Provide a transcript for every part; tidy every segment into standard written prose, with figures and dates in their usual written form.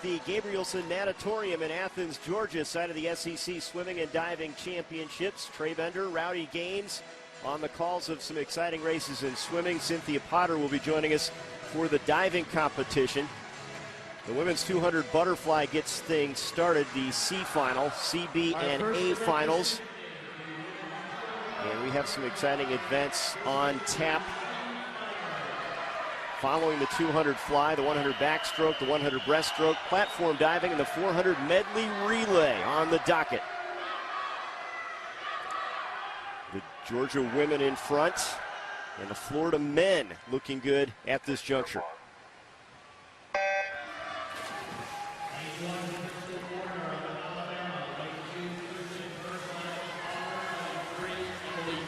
the Gabrielson Natatorium in Athens, Georgia, site of the SEC Swimming and Diving Championships. Trey Bender, Rowdy Gaines on the calls of some exciting races in swimming. Cynthia Potter will be joining us for the diving competition. The women's 200 butterfly gets things started. The C final, C, B, and A finals. And we have some exciting events on tap. Following the 200 fly, the 100 backstroke, the 100 breaststroke, platform diving, and the 400 medley relay on the docket. The Georgia women in front, and the Florida men looking good at this juncture.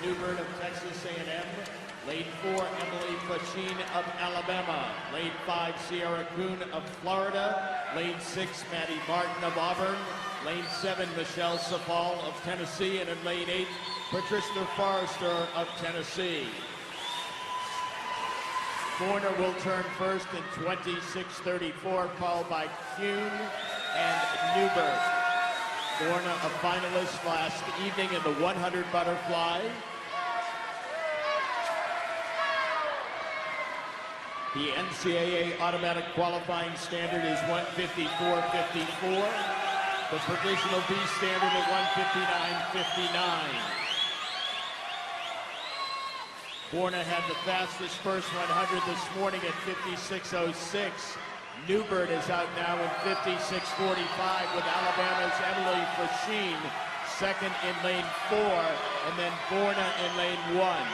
Newbert of Texas A&M. Lane 4, Emily Fasheen of Alabama. Lane 5, Sierra Kuhn of Florida. Lane 6, Maddie Martin of Auburn. Lane 7, Michelle Safal of Tennessee. And in lane 8, Patricia Forrester of Tennessee. Warner will turn first in 26:34, followed by Kuhn and Newbert. Borna, a finalist last evening in the 100 butterfly. The NCAA automatic qualifying standard is 154.54. The provisional B standard at 159.59. Borna had the fastest first 100 this morning at 56:06. Newbert is out now in 56:45 with Alabama's Emily Fasheen second in lane 4, and then Borna in lane 1.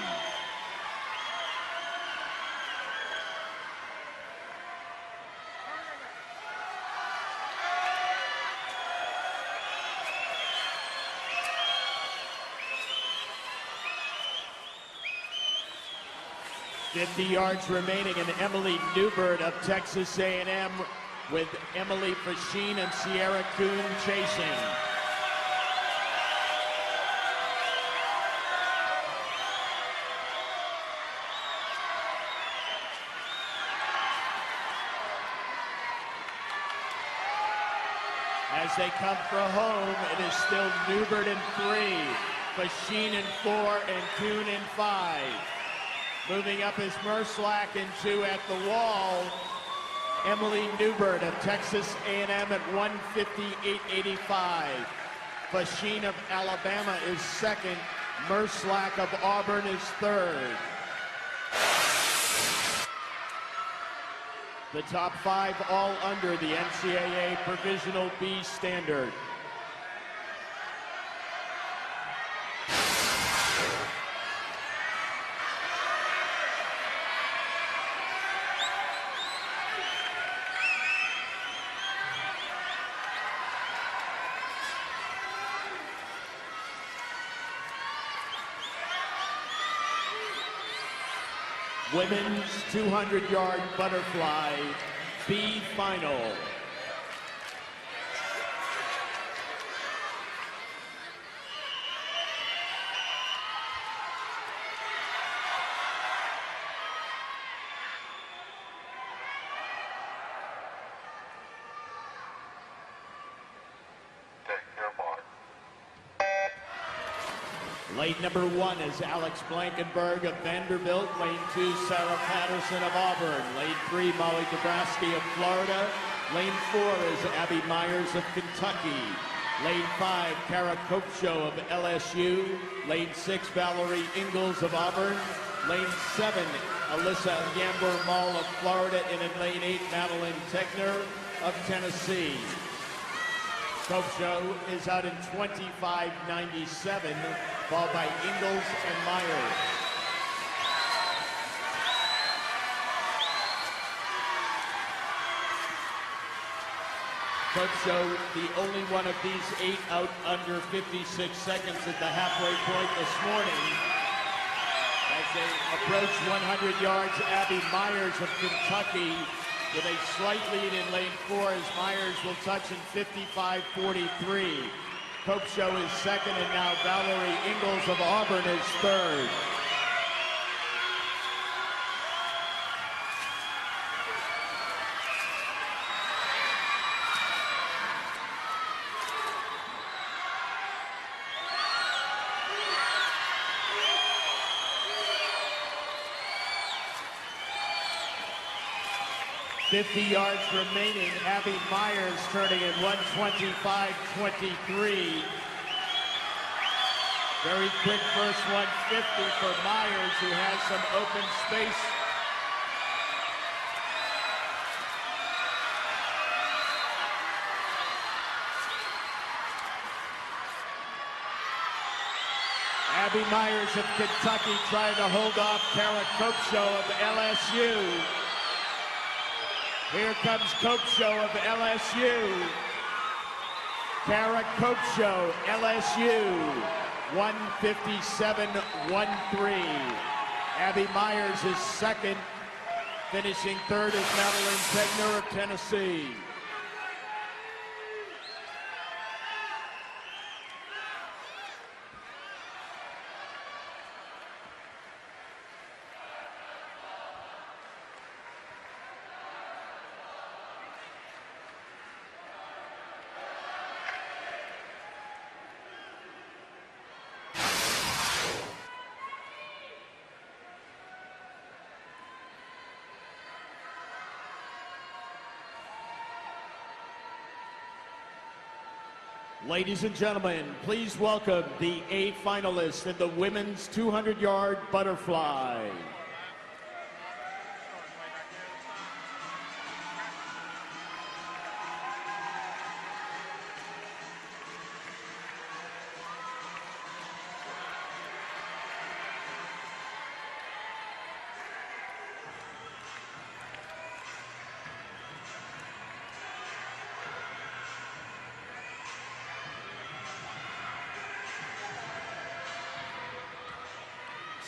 .50 yards remaining, and Emily Newbert of Texas A&M with Emily Fasheen and Sierra Kuhn chasing. As they come for home, it is still Newbert in 3, Fasheen in 4, and Kuhn in 5. Moving up is Merslack in 2 at the wall. Emily Newbert of Texas A&M at 158.85. Fasheen of Alabama is second. Merslack of Auburn is third. The top 5 all under the NCAA Provisional B standard. Women's 200-yard butterfly B final. Lane number 1 is Alex Blankenberg of Vanderbilt. Lane 2, Sarah Patterson of Auburn. Lane 3, Molly Dabrowski of Florida. Lane 4 is Abby Myers of Kentucky. Lane 5, Kara Kopcho of LSU. Lane 6, Valerie Ingalls of Auburn. Lane 7, Alyssa Yambur-Mall of Florida. And in lane 8, Madeline Tegner of Tennessee. Kopcho is out in 25.97, followed by Ingalls and Myers. Kopcho, the only one of these 8 out under 56 seconds at the halfway point this morning. As they approach 100 yards, Abby Myers of Kentucky with a slight lead in lane 4 as Myers will touch in 55.43. Kopcho is second, and now Valerie Ingalls of Auburn is third. 50 yards remaining. Abby Myers turning in 1:25.23. Very quick first 150 for Myers, who has some open space. Abby Myers of Kentucky trying to hold off Kara Kopsho of LSU. Here comes Kopsho of LSU. Kara Kopsho, LSU, 157.13. Abby Myers is second. Finishing third is Madeline Tegner of Tennessee. Ladies and gentlemen, please welcome the 8 finalists in the women's 200-yard butterfly.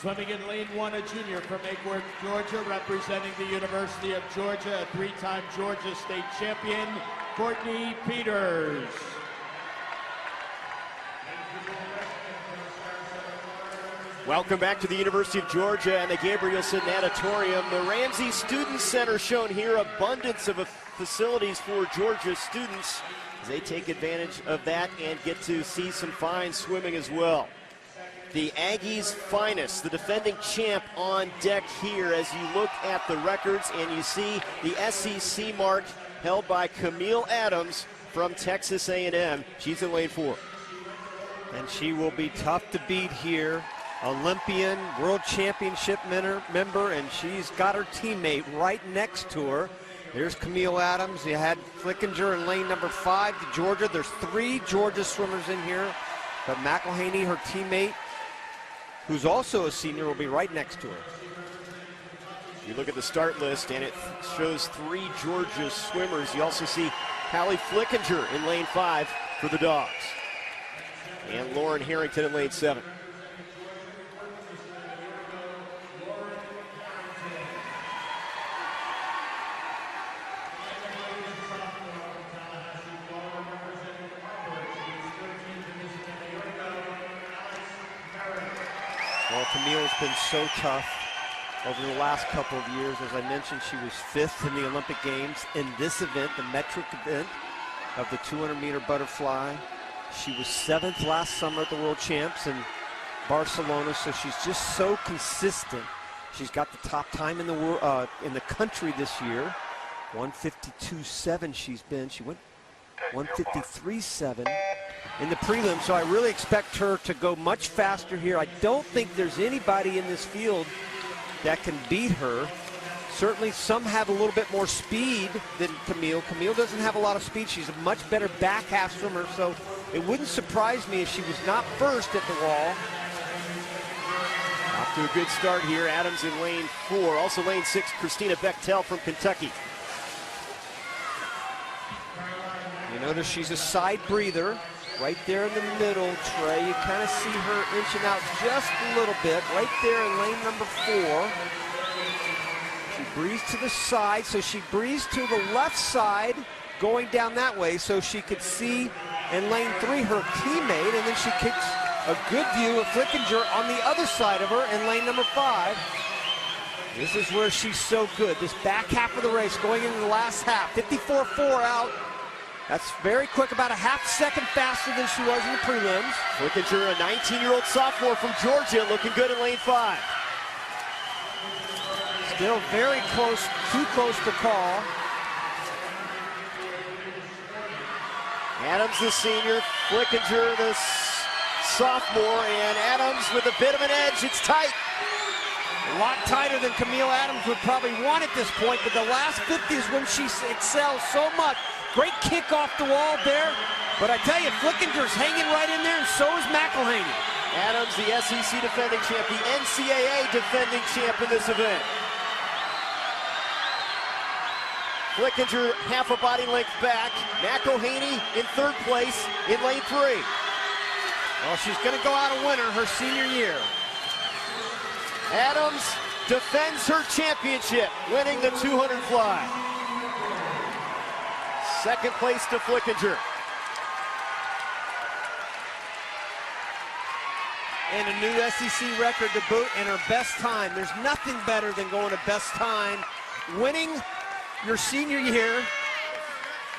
Swimming in lane 1, a junior from Acworth, Georgia, representing the University of Georgia, a 3-time Georgia State champion, Courtney Peters. Welcome back to the University of Georgia and the Gabrielson Natatorium. The Ramsey Student Center shown here, abundance of facilities for Georgia students as they take advantage of that and get to see some fine swimming as well. The Aggies' finest, the defending champ on deck here as you look at the records and you see the SEC mark held by Camille Adams from Texas A&M. She's in lane 4. And she will be tough to beat here. Olympian, World Championship member, and she's got her teammate right next to her. There's Camille Adams. You had Flickinger in lane number 5 to Georgia. There's 3 Georgia swimmers in here, but McElhaney, her teammate, who's also a senior, will be right next to her. You look at the start list, and it shows 3 Georgia swimmers. You also see Hallie Flickinger in lane 5 for the Dogs. And Lauren Harrington in lane 7. Well, Camille's been so tough over the last couple of years. As I mentioned, she was 5th in the Olympic Games in this event, the metric event of the 200-meter butterfly. She was 7th last summer at the World Champs in Barcelona, so she's just so consistent. She's got the top time in the country this year, 152.7 she's been. She went 153.7 in the prelim, so I really expect her to go much faster here. I don't think there's anybody in this field that can beat her. Certainly some have a little bit more speed than Camille. Camille doesn't have a lot of speed. She's a much better back half swimmer, so it wouldn't surprise me if she was not first at the wall. Off to a good start here. Adams in lane 4. Also lane 6, Christina Bechtel from Kentucky. You notice she's a side breather. Right there in the middle, Trey, you kind of see her inching out just a little bit. Right there in lane number 4. She breathes to the side, so she breathes to the left side, going down that way, so she could see in lane 3 her teammate, and then she kicks a good view of Flickinger on the other side of her in lane number 5. This is where she's so good. This back half of the race, going into the last half, 54.4 out. That's very quick, about a half second faster than she was in the prelims. Flickinger, a 19-year-old sophomore from Georgia, looking good in lane 5. Still very close, too close to call. Adams, the senior, Flickinger, the sophomore, and Adams with a bit of an edge. It's tight. A lot tighter than Camille Adams would probably want at this point, but the last 50 is when she excels so much. Great kick off the wall there, but I tell you, Flickinger's hanging right in there, and so is McElhaney. Adams, the SEC defending champ, the NCAA defending champ in this event. Flickinger half a body length back. McElhaney in third place in lane 3. Well, she's going to go out a winner her senior year. Adams defends her championship, winning the 200 fly. Second place to Flickinger. And a new SEC record to boot, and her best time. There's nothing better than going to best time, winning your senior year,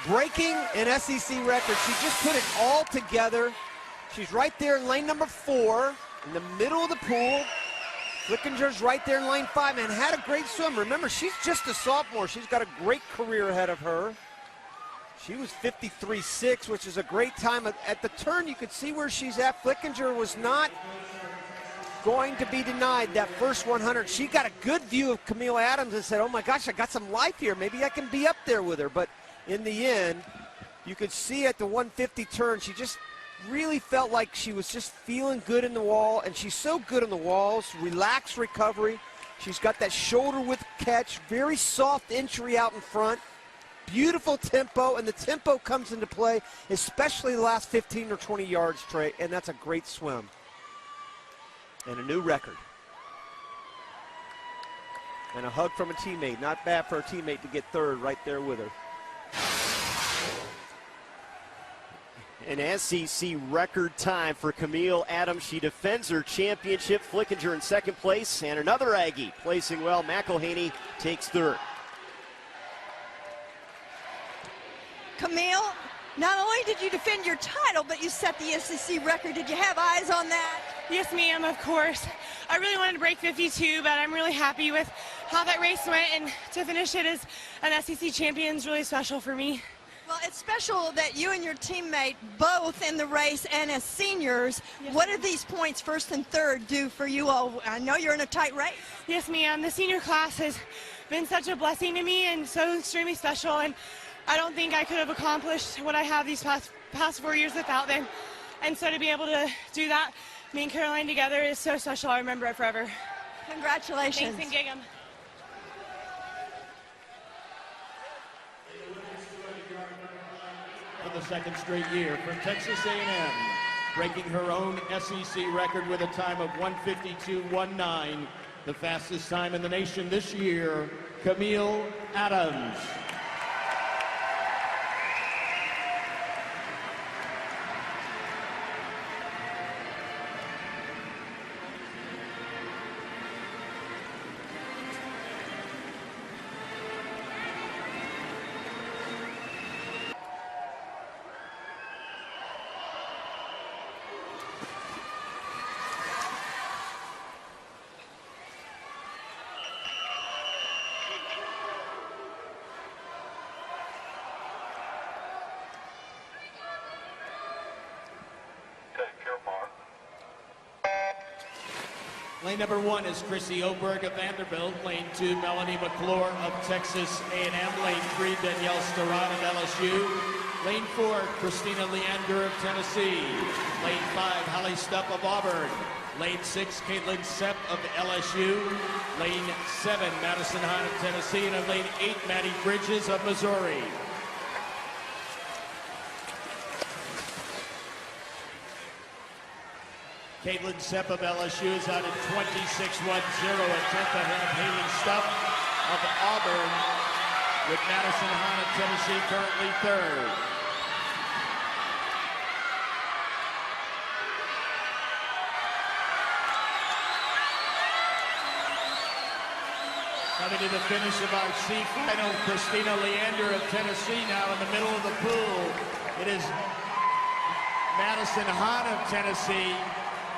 breaking an SEC record. She just put it all together. She's right there in lane number 4, in the middle of the pool. Flickinger's right there in lane 5 and had a great swim. Remember, she's just a sophomore. She's got a great career ahead of her. She was 53.6, which is a great time. At the turn, you could see where she's at. Flickinger was not going to be denied that first 100. She got a good view of Camille Adams and said, oh my gosh, I got some life here. Maybe I can be up there with her. But in the end, you could see at the 150 turn, she just really felt like she was just feeling good in the wall, and she's so good in the walls. Relaxed recovery. She's got that shoulder width catch, very soft entry out in front. Beautiful tempo, and the tempo comes into play, especially the last 15 or 20 yards, Trey, and that's a great swim. And a new record. And a hug from a teammate. Not bad for a teammate to get third right there with her. An SEC record time for Camille Adams. She defends her championship. Flickinger in second place, and another Aggie placing well. McElhaney takes third. Camille, not only did you defend your title, but you set the SEC record. Did you have eyes on that? Yes, ma'am, of course. I really wanted to break 52, but I'm really happy with how that race went, and to finish it as an SEC champion is really special for me. Well, it's special that you and your teammate both in the race and as seniors. Yes, what did these points, first and third, do for you all? I know you're in a tight race. Yes, ma'am. The senior class has been such a blessing to me and so extremely special, and I don't think I could have accomplished what I have these past 4 years without them. And so to be able to do that, me and Caroline together, is so special. I remember it forever. Congratulations. Thanks, and Gig'em. For the second straight year from Texas A&M, breaking her own SEC record with a time of 1:52.19, the fastest time in the nation this year, Camille Adams. Lane number 1 is Chrissy Oberg of Vanderbilt. Lane 2, Melanie McClure of Texas A&M. Lane 3, Danielle Starrett of LSU. Lane 4, Christina Leander of Tennessee. Lane 5, Holly Stupp of Auburn. Lane 6, Caitlin Sepp of LSU. Lane 7, Madison Hahn of Tennessee. And in lane 8, Maddie Bridges of Missouri. Caitlin Sepp of LSU is out at 26.10, a tenth ahead of Haley Stupp of Auburn, with Madison Hahn of Tennessee currently third. Coming to the finish of our C final, Christina Leander of Tennessee now in the middle of the pool. It is Madison Hahn of Tennessee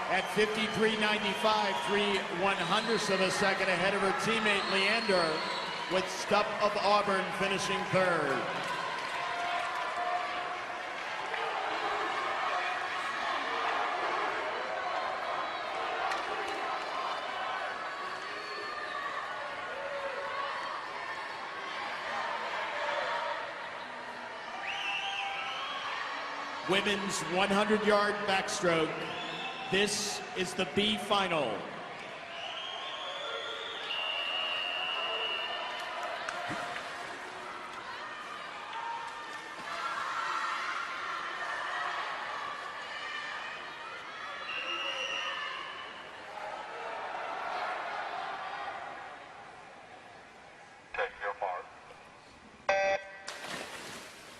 at 53.95, 3/100ths of a second ahead of her teammate Leander, with Stupp of Auburn finishing third. women's 100-yard backstroke. This is the B final.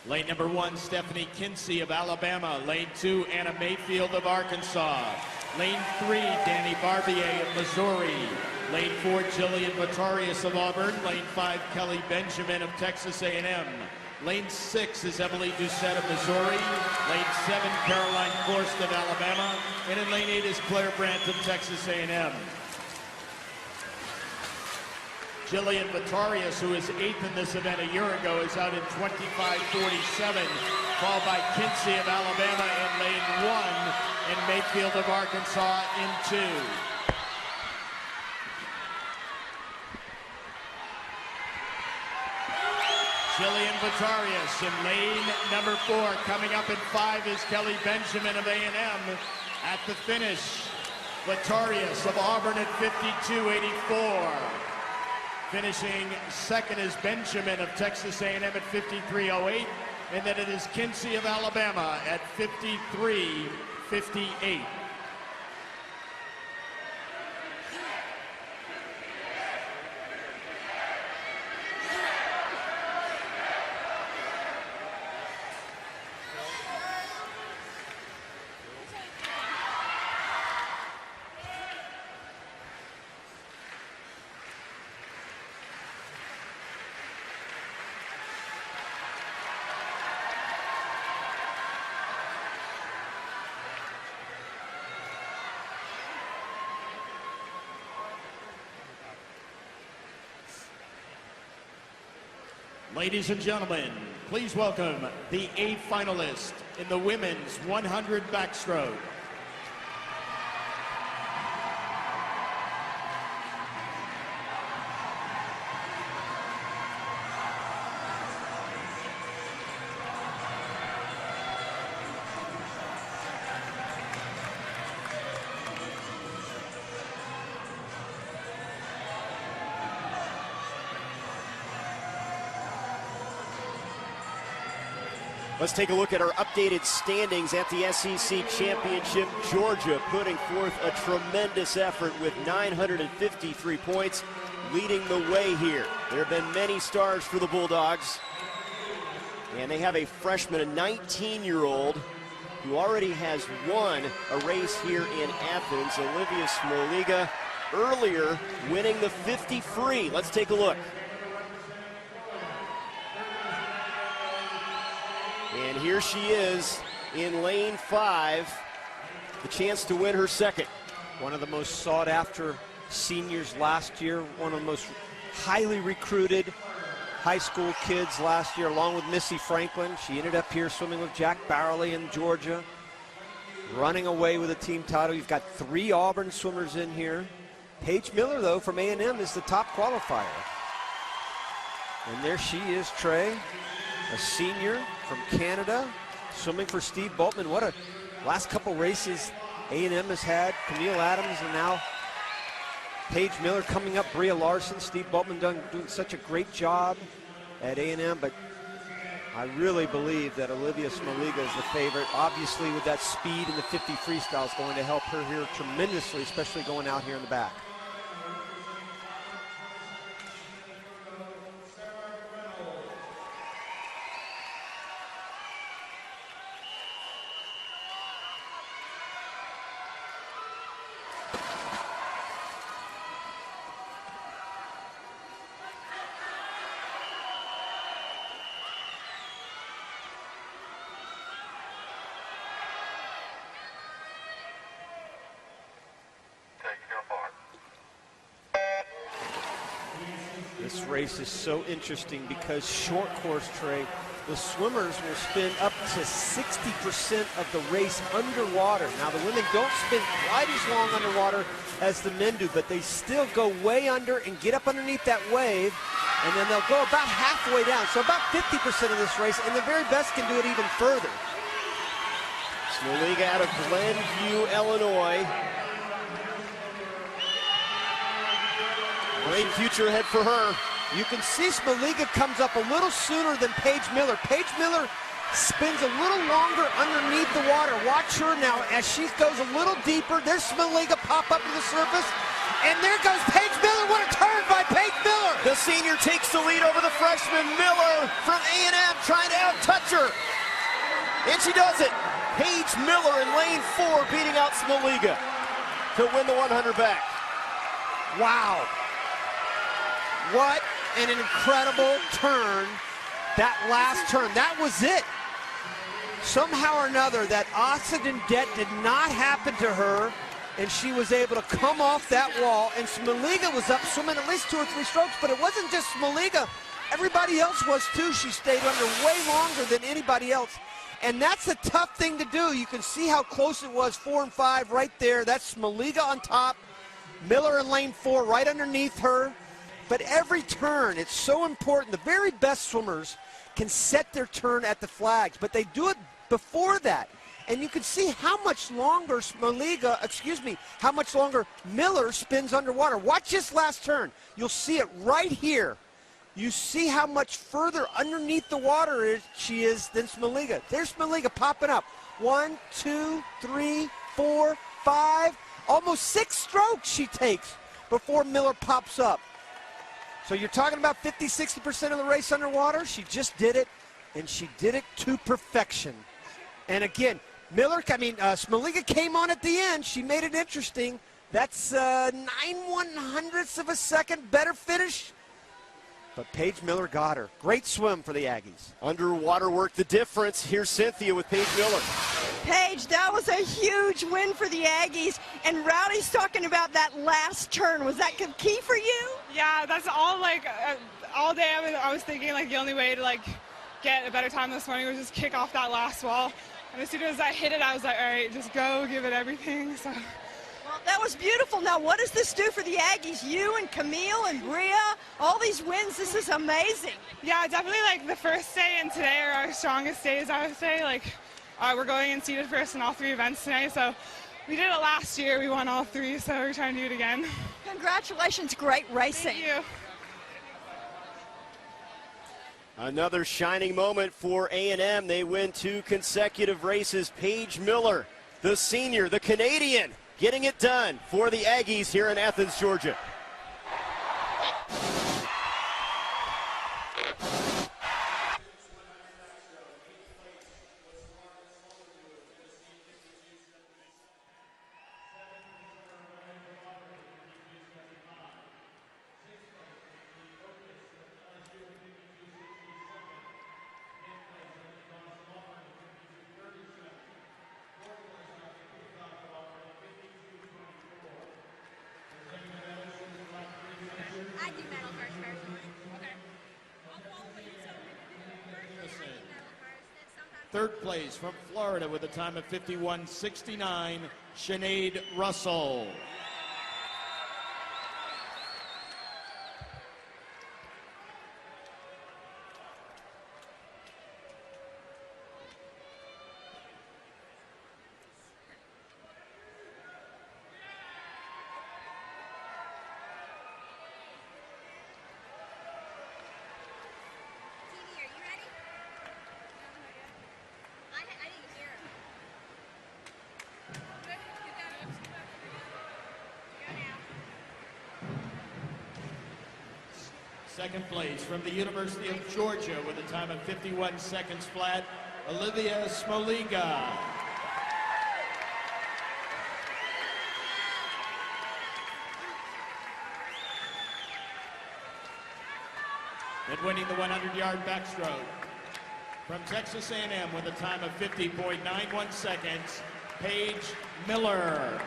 Lane number 1, Stephanie Kinsey of Alabama. Lane 2, Anna Mayfield of Arkansas. Lane 3, Danny Barbier of Missouri. Lane 4, Jillian Vatarius of Auburn. Lane 5, Kelly Benjamin of Texas A&M. Lane 6 is Emily Doucette of Missouri. Lane 7, Caroline Forst of Alabama. And in lane 8 is Claire Brandt of Texas A&M. Jillian Vatarius, who was 8th in this event a year ago, is out in 25:47, followed by Kinsey of Alabama in lane 1 and Mayfield of Arkansas in 2. Jillian Vatarius in lane number 4. Coming up in 5 is Kelly Benjamin of A&M. At the finish, Vatarius of Auburn at 52:84. Finishing second is Benjamin of Texas A&M at 53:08, and then it is Kinsey of Alabama at 53:58. Ladies and gentlemen, please welcome the 8th finalist in the women's 100 backstroke. Let's take a look at our updated standings at the SEC Championship. Georgia putting forth a tremendous effort with 953 points, leading the way here. There have been many stars for the Bulldogs, and they have a freshman, a 19-year-old, who already has won a race here in Athens, Olivia Smoliga, earlier winning the 50 free. Let's take a look. And here she is in lane 5, the chance to win her second. One of the most sought-after seniors last year, one of the most highly recruited high school kids last year, along with Missy Franklin. She ended up here swimming with Jack Barrowley in Georgia, running away with a team title. You've got 3 Auburn swimmers in here. Paige Miller, though, from A&M is the top qualifier. And there she is, Trey, a senior from Canada, swimming for Steve Boltman. What a last couple races A&M has had. Camille Adams and now Paige Miller coming up. Bria Larson, Steve Boltman doing such a great job at A&M, but I really believe that Olivia Smoliga is the favorite. Obviously, with that speed in the 50 freestyle is going to help her here tremendously, especially going out here in the back. This race is so interesting because short course, Trey, the swimmers will spend up to 60% of the race underwater. Now, the women don't spend quite as long underwater as the men do, but they still go way under and get up underneath that wave, and then they'll go about halfway down. So about 50% of this race, and the very best can do it even further. Smoliga out of Glenview, Illinois. Great future ahead for her. You can see Smoliga comes up a little sooner than Paige Miller. Paige Miller spins a little longer underneath the water. Watch her now as she goes a little deeper. There's Smoliga pop up to the surface. And there goes Paige Miller. What a turn by Paige Miller. The senior takes the lead over the freshman Miller from A&M, trying to out-touch her. And she does it. Paige Miller in lane 4 beating out Smoliga to win the 100 back. Wow. What an incredible turn. That last turn, that was it. Somehow or another, that oxygen debt did not happen to her, and she was able to come off that wall, and Smoliga was up swimming at least 2 or 3 strokes, but it wasn't just Smoliga. Everybody else was too. She stayed under way longer than anybody else, and that's a tough thing to do. You can see how close it was, 4 and 5 right there. That's Smoliga on top, Miller in lane 4 right underneath her. But every turn, it's so important. The very best swimmers can set their turn at the flags, but they do it before that. And you can see how much longer how much longer Miller spins underwater. Watch this last turn. You'll see it right here. You see how much further underneath the water she is than Smoliga. There's Smoliga popping up. 1, 2, 3, 4, 5, almost 6 strokes she takes before Miller pops up. So you're talking about 50, 60% of the race underwater. She just did it, and she did it to perfection. And again, Smoliga came on at the end. She made it interesting. That's 9/100ths of a second better finish. But Paige Miller got her. Great swim for the Aggies. Underwater work the difference. Here's Cynthia with Paige Miller. Paige, that was a huge win for the Aggies. And Rowdy's talking about that last turn. Was that key for you? Yeah, that's all, all day I was thinking, the only way to, get a better time this morning was just kick off that last wall. And as soon as I hit it, I was like, all right, just go, give it everything. So. Well, that was beautiful. Now, what does this do for the Aggies? You and Camille and Bria, all these wins, this is amazing. Yeah, definitely, the first day and today are our strongest days, I would say. We're going in seeded first in all 3 events tonight, so we did it last year. We won all 3, so we're trying to do it again. Congratulations. Great racing. Thank you. Another shining moment for A&M. They win 2 consecutive races. Paige Miller, the senior, the Canadian, getting it done for the Aggies here in Athens, Georgia. Third place from Florida with a time of 51:69, Sinead Russell. Second place from the University of Georgia with a time of 51 seconds flat, Olivia Smoliga. And winning the 100-yard backstroke from Texas A&M with a time of 50.91 seconds, Paige Miller.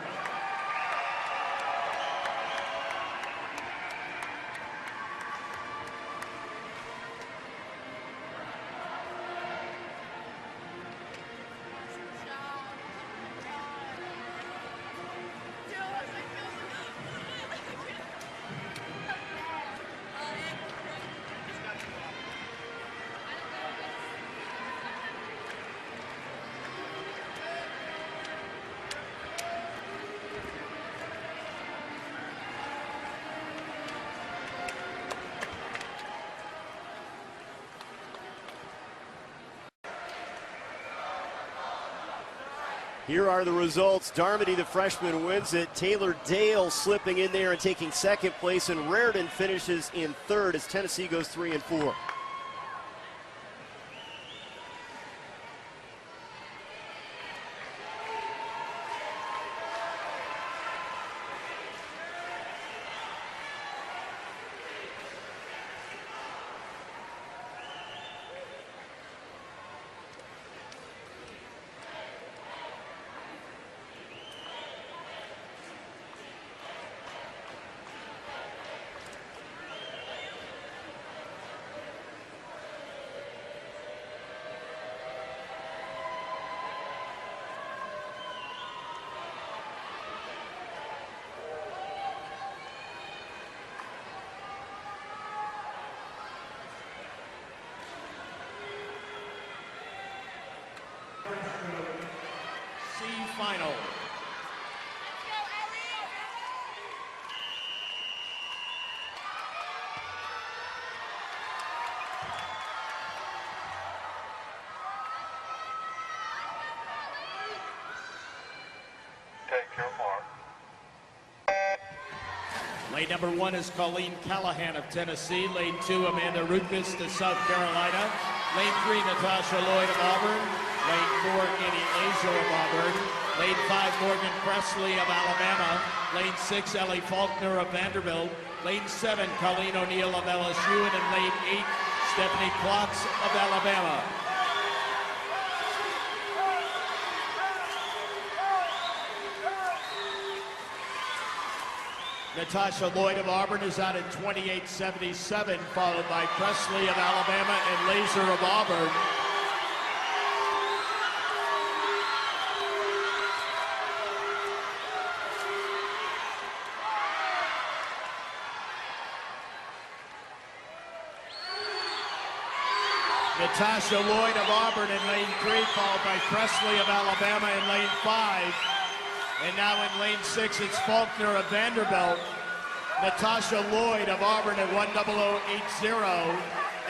Here are the results. Darmody, the freshman, wins it. Taylor Dale slipping in there and taking second place, and Raritan finishes in third as Tennessee goes 3 and 4. Final. Take your mark. Lane number 1 is Colleen Callahan of Tennessee. Lane 2, Amanda Rutgers of South Carolina. Lane 3, Natasha Lloyd of Auburn. Lane 4, Annie Azar of Auburn. Lane 5, Morgan Presley of Alabama. Lane 6, Ellie Faulkner of Vanderbilt. Lane 7, Colleen O'Neill of LSU. And in lane 8, Stephanie Klotz of Alabama. Natasha Lloyd of Auburn is out at 28.77, followed by Presley of Alabama and Laser of Auburn. Natasha Lloyd of Auburn in lane 3, followed by Presley of Alabama in lane 5. And now in lane 6, it's Faulkner of Vanderbilt. Natasha Lloyd of Auburn at 1:00.80.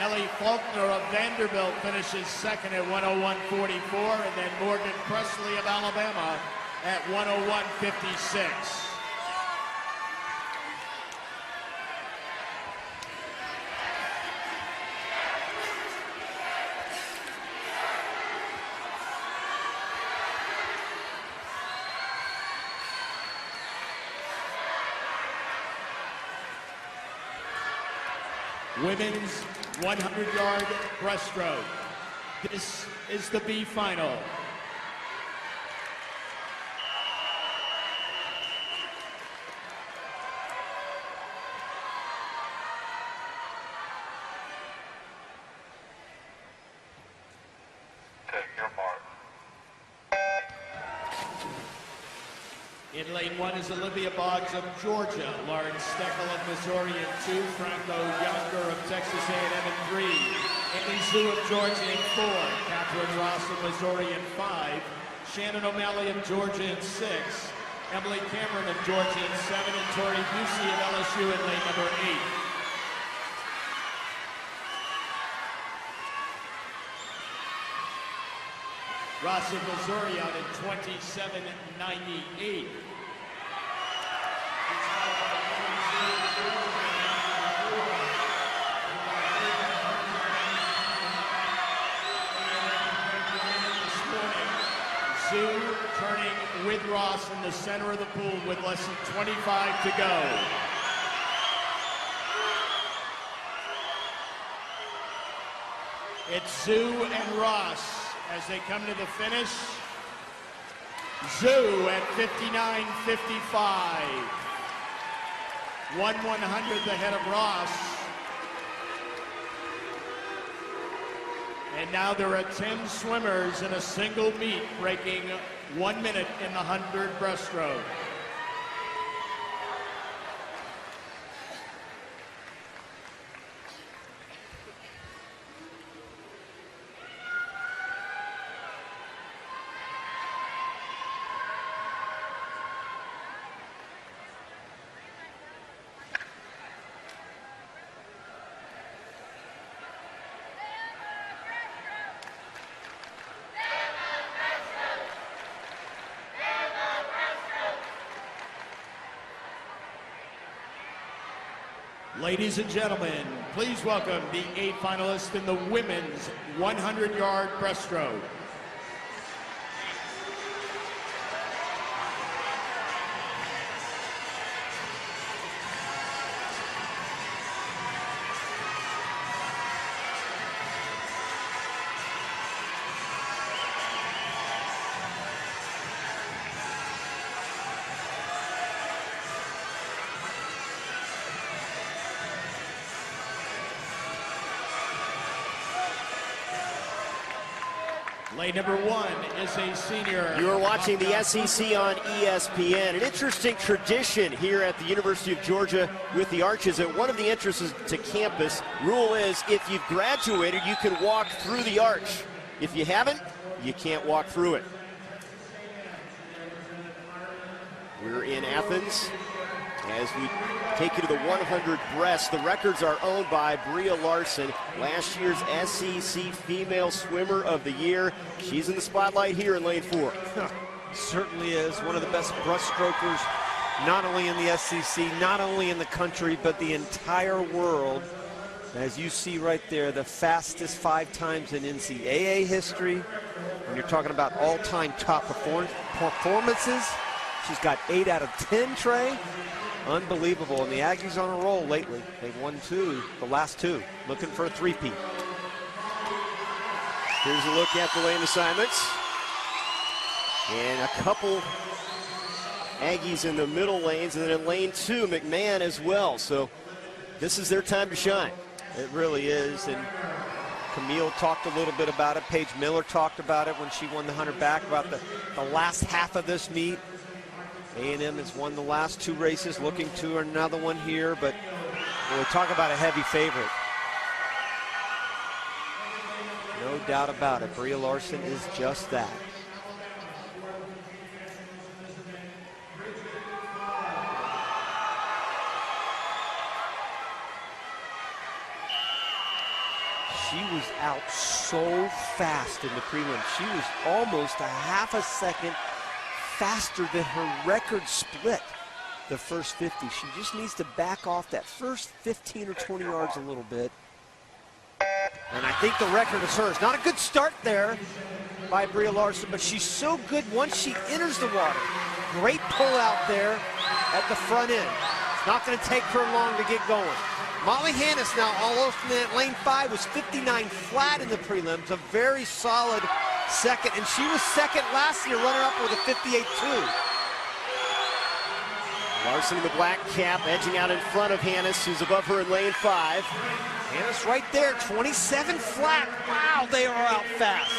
Ellie Faulkner of Vanderbilt finishes second at 1:01.44. And then Morgan Presley of Alabama at 1:01.56. Women's 100-yard breaststroke. This is the B final. Take your mark. In lane 1 is Olivia Boggs of Georgia, Lauren Steckel of Missouri in 2, Franco Younger of Texas A&M in 3, Amy Zhu of Georgia in 4, Catherine Ross of Missouri in 5, Shannon O'Malley of Georgia in 6, Emily Cameron of Georgia in 7, and Tori Busey of LSU in lane number 8. Ross of Missouri out at 27.98. Zhu turning with Ross in the center of the pool with less than 25 to go. It's Zhu and Ross as they come to the finish. Zhu at 59.55. 1/100th ahead of Ross. And now there are 10 swimmers in a single meet breaking 1 minute in the 100 breaststroke. Ladies and gentlemen, please welcome the 8 finalists in the women's 100-yard breaststroke. Lane number 1 is a senior. You are watching the SEC on ESPN. An interesting tradition here at the University of Georgia with the Arches. At one of the entrances to campus, rule is if you've graduated, you can walk through the arch. If you haven't, you can't walk through it. We're in Athens as we take you to the 100 breast. The records are owned by Bria Larson, last year's SEC Female Swimmer of the Year. She's in the spotlight here in lane 4. Certainly is one of the best breaststrokers, not only in the SEC, not only in the country, but the entire world. As you see right there, the fastest 5 times in NCAA history. When you're talking about all-time top performances, she's got 8 out of 10, Trey. Unbelievable, and the Aggies on a roll lately. They've won 2, the last 2, looking for a 3-peat. Here's a look at the lane assignments. And a couple Aggies in the middle lanes, and then in lane 2, McMahon as well. So this is their time to shine. It really is, and Camille talked a little bit about it. Paige Miller talked about it when she won the 100 back, about the last half of this meet. A&M has won the last 2 races, looking to another one here, but we'll talk about a heavy favorite. No doubt about it. Bria Larson is just that. She was out so fast in the prelim. She was almost a half a second faster than her record split the first 50. She just needs to back off that first 15 or 20 yards a little bit. And I think the record is hers. Not a good start there by Bria Larson, but she's so good once she enters the water. Great pull out there at the front end. It's not going to take her long to get going. Molly Hannes now all in that lane 5 was 59 flat in the prelims, a very solid second, and she was second last year, runner up with a 58-2. Larson in the black cap, edging out in front of Hannes, who's above her in lane 5. Hannes right there, 27 flat. Wow, they are out fast.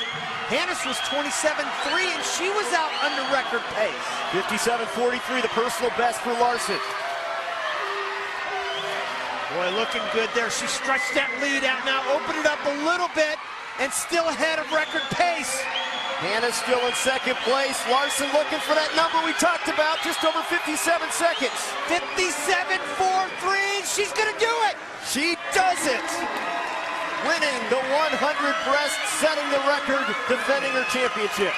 Hannes was 27-3, and she was out under record pace. 57.43, the personal best for Larson. Boy, looking good there. She stretched that lead out now, opened it up a little bit, and still ahead of record pace. Hannes still in second place. Larson looking for that number we talked about, just over 57 seconds. 57.43, she's gonna do it. She does it. Winning the 100 breast, setting the record, defending her championship.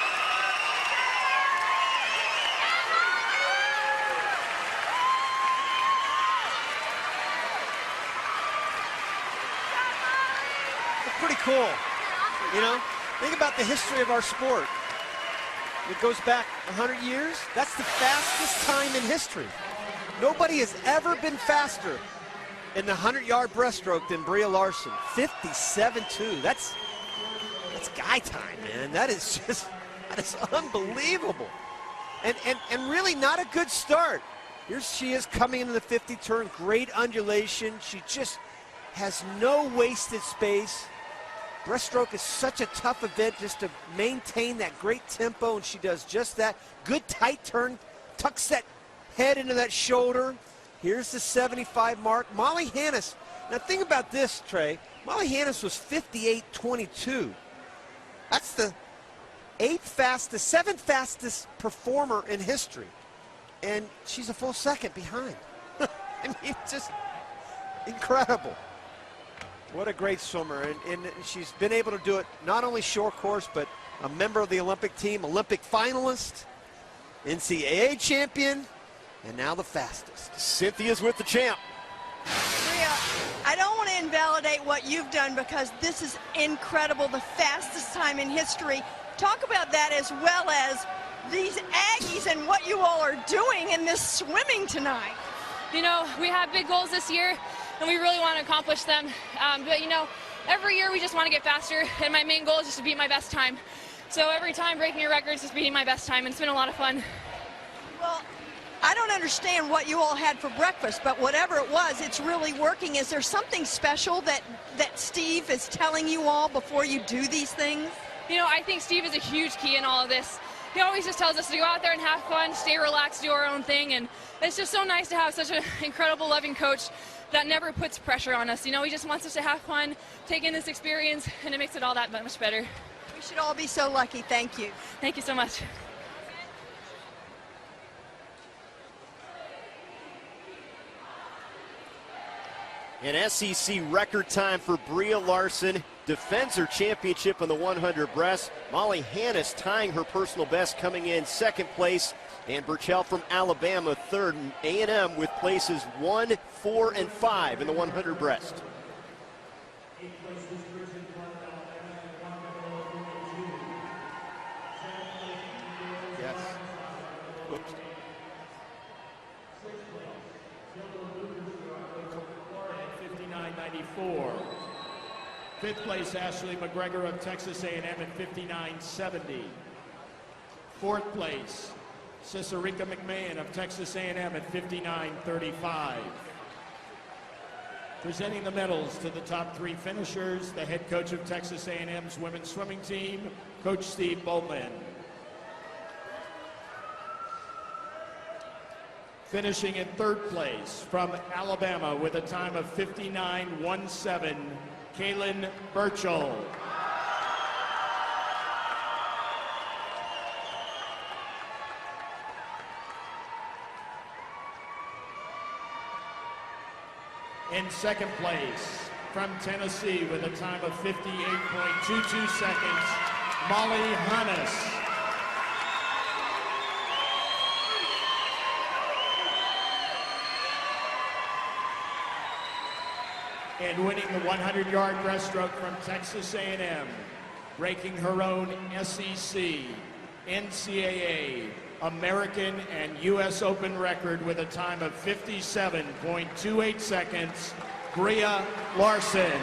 Pretty cool. You know, think about the history of our sport. It goes back 100 years. That's the fastest time in history. Nobody has ever been faster in the 100-yard breaststroke than Bria Larson. 57.2. That's guy time, man. That is unbelievable. And really not a good start. Here she is coming into the 50 turn. Great undulation. She just has no wasted space. Breaststroke is such a tough event just to maintain that great tempo, and she does just that. Good tight turn, tucks that head into that shoulder. Here's the 75 mark. Molly Hannes, now think about this, Trey. Molly Hannes was 58.22. That's the 7th fastest performer in history. And she's a full second behind. I mean, just incredible. What a great swimmer, and she's been able to do it not only short course, but a member of the Olympic team, Olympic finalist, NCAA champion, and now the fastest. Cynthia's with the champ. Bria I don't want to invalidate what you've done because this is incredible, the fastest time in history. Talk about that as well as these Aggies and what you all are doing in this swimming tonight. You know, we have big goals this year, and we really want to accomplish them. But, you know, every year we just want to get faster, and my main goal is just to beat my best time. So every time breaking your records is beating my best time, and it's been a lot of fun. Well, I don't understand what you all had for breakfast, but whatever it was, it's really working. Is there something special that Steve is telling you all before you do these things? You know, I think Steve is a huge key in all of this. He always just tells us to go out there and have fun, stay relaxed, do our own thing, and it's just so nice to have such an incredible, loving coach that never puts pressure on us. You know, he just wants us to have fun, take in this experience, and it makes it all that much better. We should all be so lucky. Thank you. Thank you so much. An SEC record time for Bria Larson. Defends her championship on the 100 breast. Molly Hannes tying her personal best, coming in second place. And Burchell from Alabama third. And A&M with places 1, 4, and 5 in the 100 breast. Yes. Oops. $59.94. Fifth place, Ashley McGregor of Texas A&M at $59.70. Fourth place, Cicerica McMahon of Texas A&M at $59.35. Presenting the medals to the top three finishers, the head coach of Texas A&M's women's swimming team, Coach Steve Bowman. Finishing in third place from Alabama with a time of 59.17, Kaylin Burchell. In second place from Tennessee with a time of 58.22 seconds, Molly Hannes. And winning the 100-yard breaststroke from Texas A&M, breaking her own SEC, NCAA, American, and U.S. Open record with a time of 57.28 seconds, Bria Larson.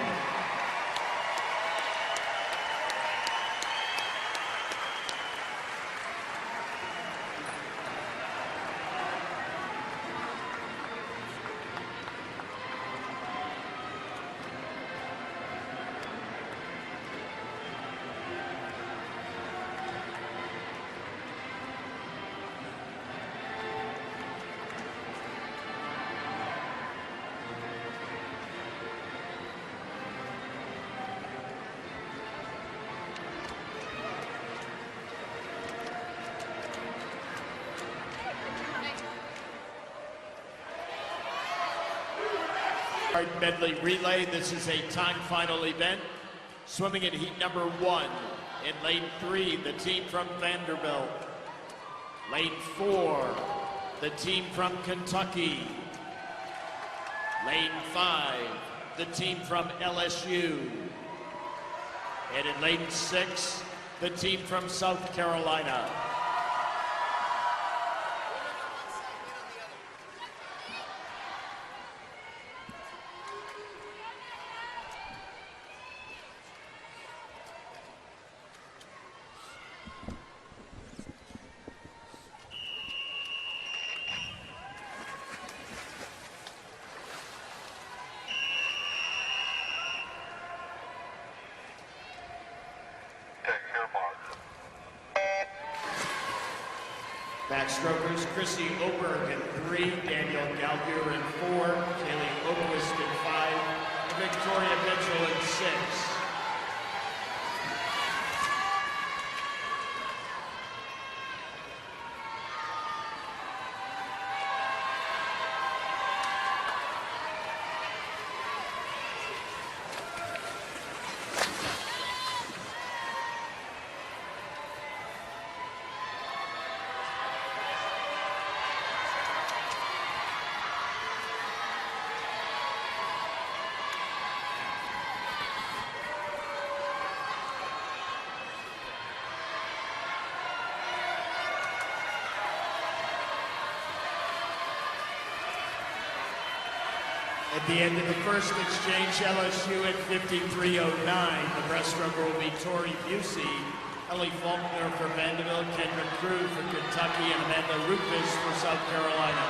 Medley relay. This is a time final event. Swimming in heat number 1. In lane 3, the team from Vanderbilt. Lane 4, the team from Kentucky. Lane 5, the team from LSU. And in lane 6, the team from South Carolina. Backstrokers, Chrissy Oberg in 3, Daniel Galgur in 4, Kaylee Oberwist in 5, and Victoria Mitchell in 6. At the end of the first exchange, LSU at 53.09. The breaststroker will be Tori Busey, Ellie Faulkner for Vanderbilt, Kendra Crew for Kentucky, and Amanda Rufus for South Carolina.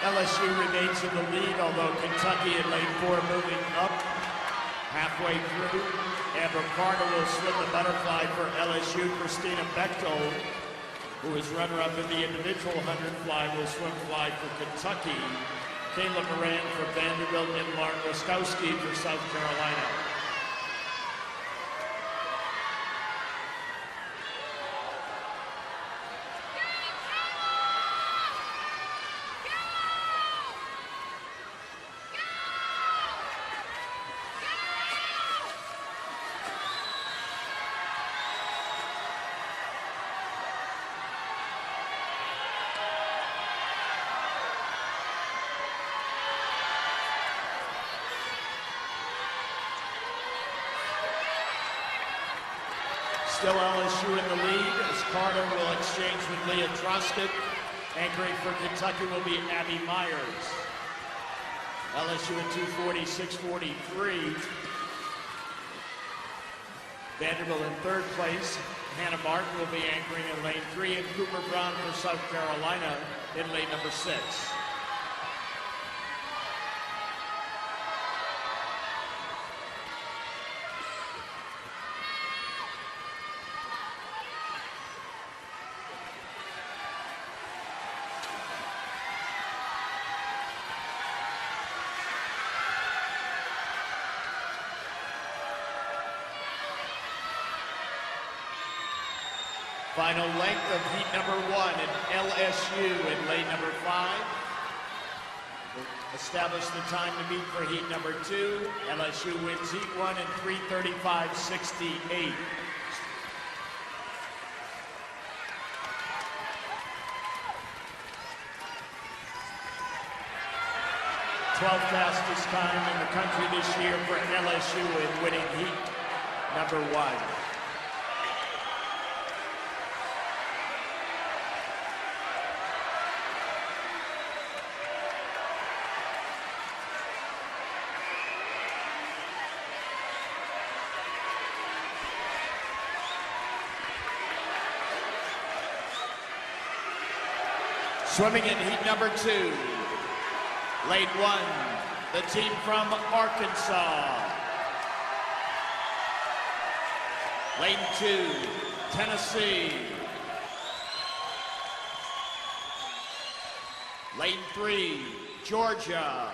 LSU remains in the lead, although Kentucky in lane 4 moving up halfway through. Amber Carter will swim the butterfly for LSU. Christina Bechtel, who is runner-up in the individual 100 fly, will swim fly for Kentucky. Kayla Moran for Vanderbilt and Lauren Wiskowski for South Carolina. Still LSU in the lead as Carter will exchange with Leah Truscott. Anchoring for Kentucky will be Abby Myers. LSU at 2:46.43. Vanderbilt in third place. Hannah Martin will be anchoring in lane 3, and Cooper Brown for South Carolina in lane number 6. Final length of heat number 1 in LSU in lane number 5. We'll establish the time to meet for heat number 2. LSU wins heat 1 in 3:35.68. Twelfth fastest time in the country this year for LSU in winning heat number 1. Swimming in heat number 2, lane 1, the team from Arkansas. Lane 2, Tennessee. Lane 3, Georgia.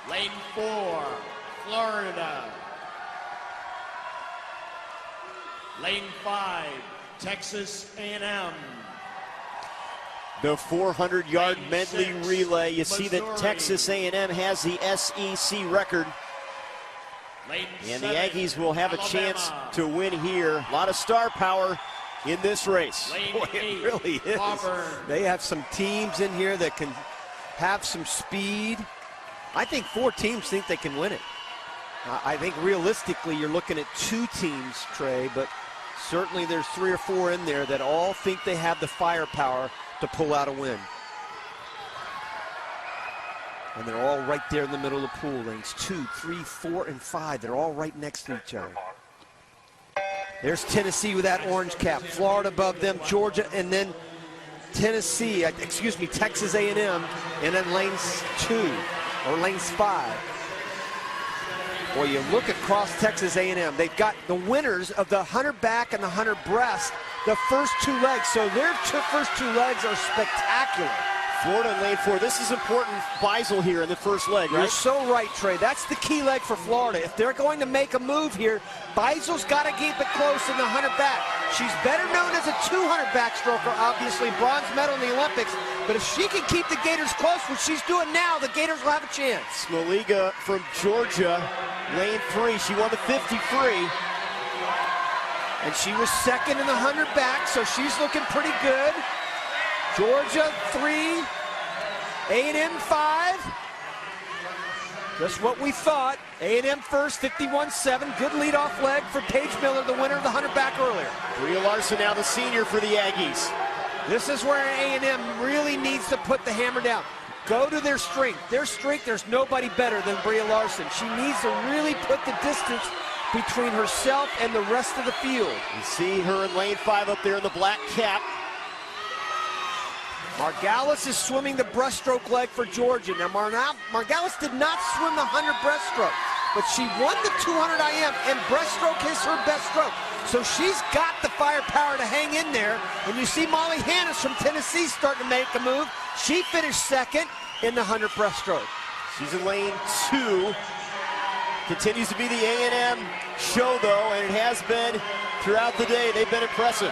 Lane 4, Florida. Lane 5, Texas A&M. The 400-yard Lane medley 6, relay. You see that Missouri. Texas A&M has the SEC record. Lane And 7, the Aggies will have Alabama. a chance to win here. A lot of star power in this race. Lane Boy, 8, it really is. Auburn. They have some teams in here that can have some speed. I think 4 teams think they can win it. I think realistically you're looking at 2 teams, Trey, but certainly there's 3 or 4 in there that all think they have the firepower to pull out a win. And they're all right there in the middle of the pool. Lanes 2, 3, 4, and 5. They're all right next to each other. There's Tennessee with that orange cap. Florida above them, Georgia, and then Tennessee, Texas A&M, and then lanes 2 or lanes 5. Well, you look across Texas A&M. They've got the winners of the 100 back and the 100 breast, the first 2 legs. So their first 2 legs are spectacular. Florida in lane 4. This is important. Beisel here in the first leg, right? You're so right, Trey. That's the key leg for Florida. If they're going to make a move here, Beisel's got to keep it close in the 100 back. She's better known as a 200 backstroker, obviously, bronze medal in the Olympics. But if she can keep the Gators close, what she's doing now, the Gators will have a chance. Smoliga from Georgia, lane 3. She won the 50 free. And she was second in the 100 back, so she's looking pretty good. Georgia 3, A&M 5. Just what we thought. A&M first, 51-7. Good leadoff leg for Paige Miller, the winner of the 100 back earlier. Bria Larson now the senior for the Aggies. This is where A&M really needs to put the hammer down. Go to their strength. Their strength, there's nobody better than Bria Larson. She needs to really put the distance between herself and the rest of the field. You see her in lane 5 up there in the black cap. Margalis is swimming the breaststroke leg for Georgia. Now, Margalis did not swim the 100 breaststroke, but she won the 200 IM, and breaststroke is her best stroke. So she's got the firepower to hang in there. And you see Molly Hannes from Tennessee starting to make a move. She finished second in the 100 breaststroke. She's in lane 2. Continues to be the A&M show, though, and it has been throughout the day. They've been impressive.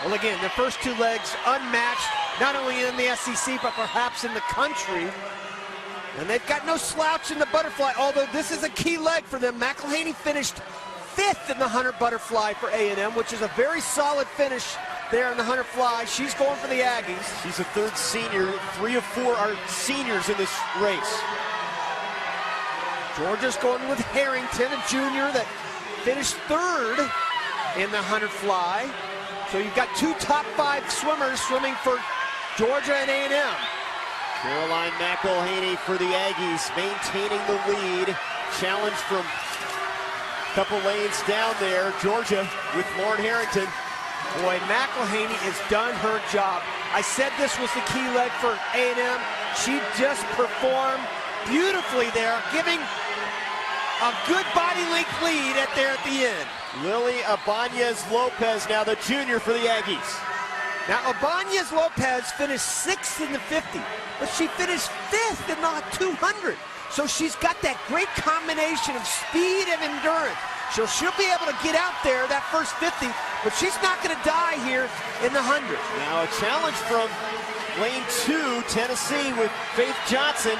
Well, again, the first 2 legs unmatched, not only in the SEC, but perhaps in the country. And they've got no slouch in the butterfly, although this is a key leg for them. McElhaney finished 5th in the 100 butterfly for A&M, which is a very solid finish there in the 100 fly. She's going for the Aggies. She's a 3rd senior. 3 of 4 are seniors in this race. Georgia's going with Harrington, a junior that finished 3rd in the 100 fly. So you've got 2 top 5 swimmers swimming for Georgia and A&M. Caroline McElhaney for the Aggies, maintaining the lead. Challenge from a couple lanes down there. Georgia with Lauren Harrington. Boy, McElhaney has done her job. I said this was the key leg for A&M. She just performed beautifully there, giving a good body length lead at the end. Lily Ibanez-Lopez, now the junior for the Aggies. Now, Ibanez-Lopez finished 6th in the 50, but she finished 5th in the 200. So she's got that great combination of speed and endurance. So she'll be able to get out there that first 50, but she's not going to die here in the 100. Now a challenge from lane 2, Tennessee with Faith Johnson.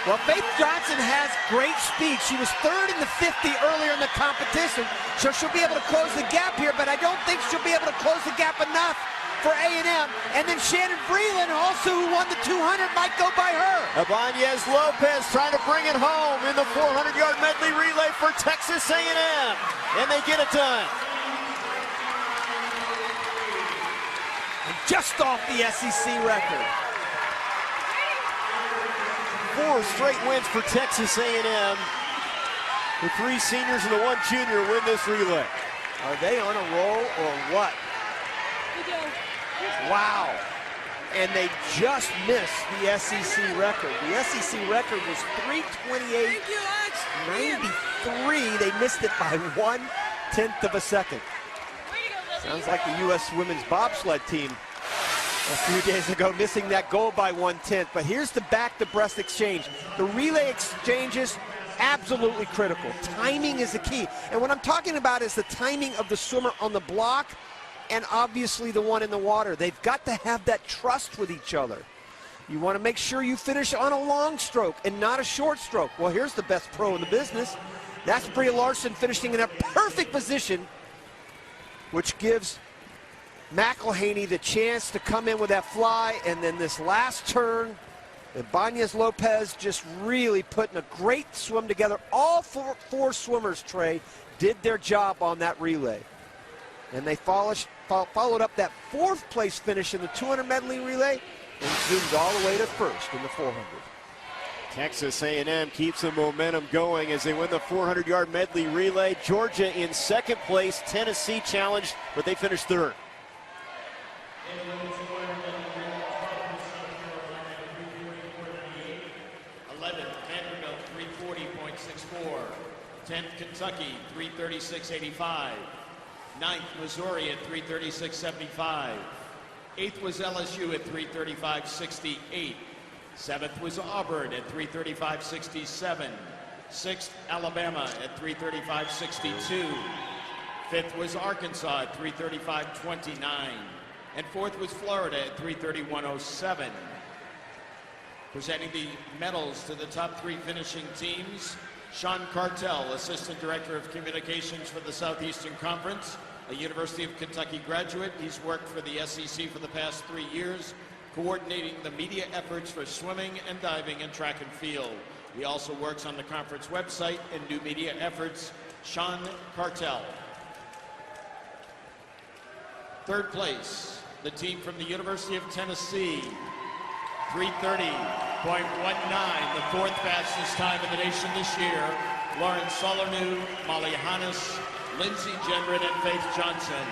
Well, Faith Johnson has great speed. She was 3rd in the 50 earlier in the competition, so she'll be able to close the gap here, but I don't think she'll be able to close the gap enough for A&M. And then Shannon Freeland, also who won the 200, might go by her. Ibanez-Lopez trying to bring it home in the 400-yard medley relay for Texas A&M, and they get it done. And just off the SEC record. 4 straight wins for Texas A&M. The 3 seniors and the 1 junior win this relay. Are they on a roll or what? Wow. And they just missed the SEC record. The SEC record was 3:28.93. They missed it by 1/10 of a second. Sounds like the U.S. women's bobsled team a few days ago, missing that goal by 1/10. But here's the back-to-breast exchange. The relay exchanges, absolutely critical. Timing is the key. And what I'm talking about is the timing of the swimmer on the block and obviously the one in the water. They've got to have that trust with each other. You want to make sure you finish on a long stroke and not a short stroke. Well, here's the best pro in the business. That's Bria Larson finishing in a perfect position, which gives McElhaney the chance to come in with that fly. And then this last turn, Ibanez-Lopez just really putting a great swim together. All four swimmers, Trey, did their job on that relay. And they followed up that 4th place finish in the 200 medley relay and zoomed all the way to 1st in the 400. Texas A&M keeps the momentum going as they win the 400-yard medley relay. Georgia in 2nd place. Tennessee challenged, but they finished 3rd. Vanderbilt 340.64. 10th Kentucky 336.85. 9th Missouri at 336.75. 8th was LSU at 3:35.68. 7th was Auburn at 3:35.67. 6th, Alabama at 3:35.62. 5th was Arkansas at 3:35.29. And 4th was Florida at 3:31.07. Presenting the medals to the top 3 finishing teams, Sean Cartel, Assistant Director of Communications for the Southeastern Conference, a University of Kentucky graduate. He's worked for the SEC for the past 3 years, coordinating the media efforts for swimming and diving and track and field. He also works on the conference website and new media efforts. Sean Cartel. 3rd place, the team from the University of Tennessee, 3:30.19, the 4th fastest time in the nation this year. Lauren Solernew, Molly Hannes, Lindsay Gendron, and Faith Johnson.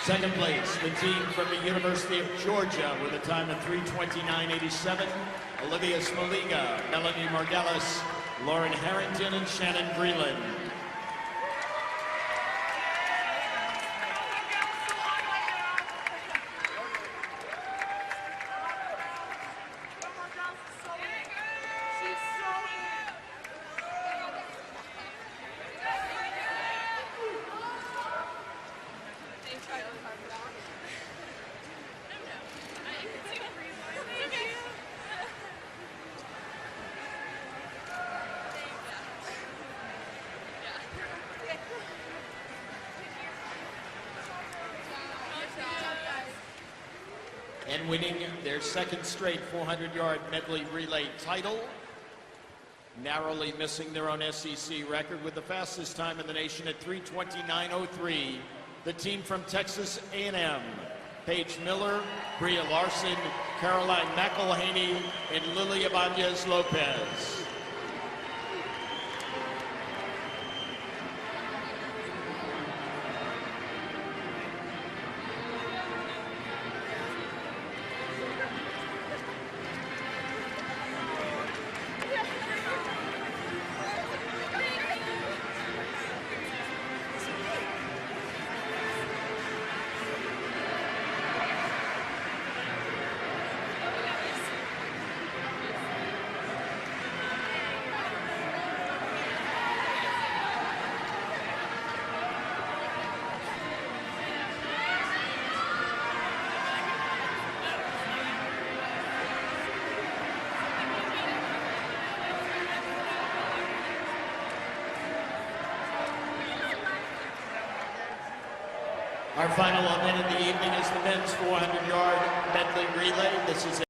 Second place, the team from the University of Georgia with a time of 3:29.87. Olivia Smoliga, Melanie Margelis, Lauren Harrington, and Shannon Breland. And winning their second straight 400-yard medley relay title, narrowly missing their own SEC record with the fastest time in the nation at 3:29.03, the team from Texas A&M, Paige Miller, Bria Larson, Caroline McElhaney, and Lily Ibanez Lopez. Our final event of the evening is the men's 400-yard medley relay. This is